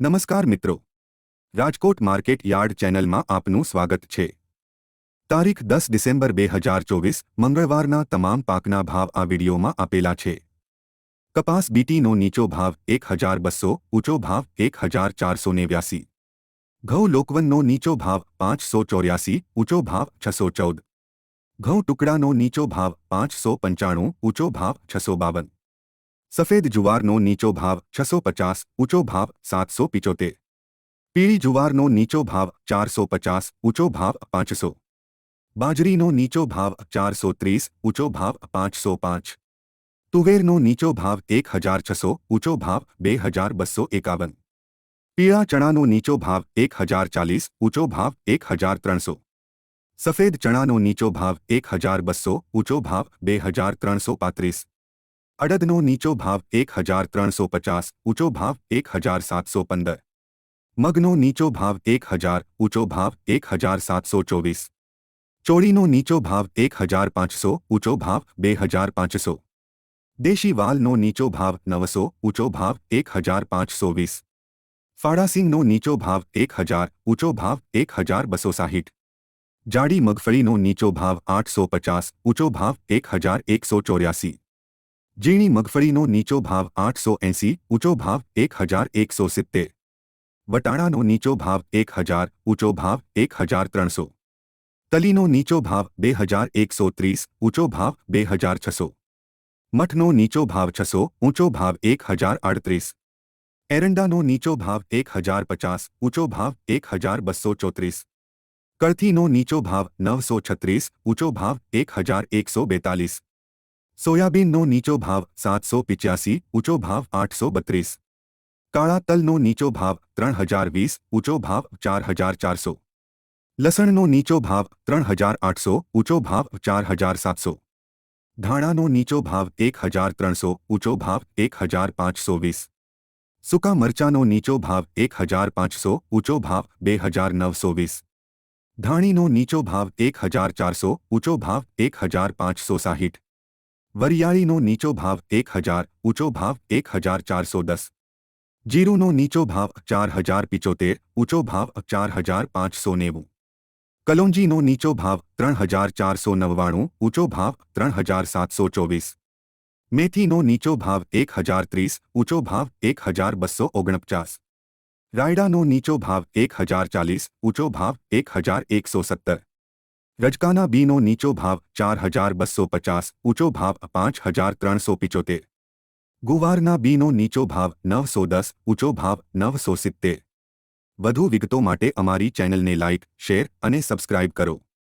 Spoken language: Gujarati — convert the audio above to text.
નમસ્કાર મિત્રો, રાજકોટ માર્કેટ યાર્ડ ચેનલમાં આપનું સ્વાગત છે। તારીખ 10 ડિસેમ્બર 2024 મંગળવારના તમામ પાકના ભાવ આ વિડીયોમાં આપેલા છે। કપાસ બીટીનો નીચો ભાવ 1200, ઊંચો ભાવ 1489। ઘઉં લોકવનનો નીચો ભાવ 584, ઊંચો ભાવ 614। ઘઉં ટુકડાનો નીચો ભાવ 595, ઊંચો ભાવ 652। સફેદ જુવારનો નીચો ભાવ 650, ઊંચો ભાવ 775। પીળી જુવારનો નીચો ભાવ 450, ઊંચો ભાવ 500। બાજરીનો નીચો ભાવ 430, ઊંચો ભાવ 505। તુવેરનો નીચો ભાવ 1600, ઊંચો ભાવ 2251। પીળા ચણાનો નીચો ભાવ 1040, ઊંચો ભાવ 1300। સફેદ ચણાનો નીચો ભાવ 1200, ઊંચો ભાવ 2335। અડદનો નીચો ભાવ 1350, ઊંચો ભાવ 1715। મગનો નીચો ભાવ 1000, ઊંચો ભાવ 1724। ચોળીનો નીચો ભાવ 1500, ઊંચો ભાવ 2500। દેશી વાલનો નીચો ભાવ 900, ઊંચો ભાવ 1520। ફાડાસિંગનો નીચો ભાવ 1000, ઊંચો ભાવ 1260। જાડી મગફળીનો નીચો ભાવ 850, ઊંચો ભાવ 1184। ઝીણી મગફળીનો નીચો ભાવ 880, ઊંચો ભાવ 1170। વટાણાનો નીચો ભાવ 1000, ઊંચો ભાવ 1300। તલીનો નીચો ભાવ 2130, ઊંચો ભાવ 2600। મઠનો નીચો ભાવ 600, ઊંચો ભાવ 1038। એરંડાનો નીચો ભાવ 1050, ઊંચો ભાવ 1234। કળથીનો નીચો ભાવ 936, ઊંચો ભાવ 1142। સોયાબીનનો નીચો ભાવ 785, ઊંચો ભાવ 832। કાળા તલનો નીચો ભાવ 3020, ઊંચો ભાવ 4400। લસણનો નીચો ભાવ 3800, ઊંચો ભાવ 4700। ધાણાનો નીચો ભાવ 1300, ઊંચો ભાવ 1520। સૂકા મરચાનો નીચો ભાવ 1500, ઊંચો ભાવ 2920। ધાણીનો નીચો ભાવ 1400, ઊંચો ભાવ 1560। વરિયાળીનો નીચો ભાવ 1000, ઊંચો ભાવ 1410। જીરુનો નીચો ભાવ 4075, ઊંચો ભાવ 4590। કલોંજીનો નીચો ભાવ 3499, ઊંચો ભાવ 3724। મેથીનો નીચો ભાવ 1030, ઊંચો ભાવ 1249। રાયડાનો નીચો ભાવ 1040, ઊંચો ભાવ 1117। રજકાના બીનો નીચો ભાવ 4250, ઊંચો ભાવ 5375। ગુવારના બીનો નીચો ભાવ 910, ઊંચો ભાવ 970। વધુ વિગતો માટે અમારી ચેનલને લાઇક, શેર અને સબસ્ક્રાઇબ કરો।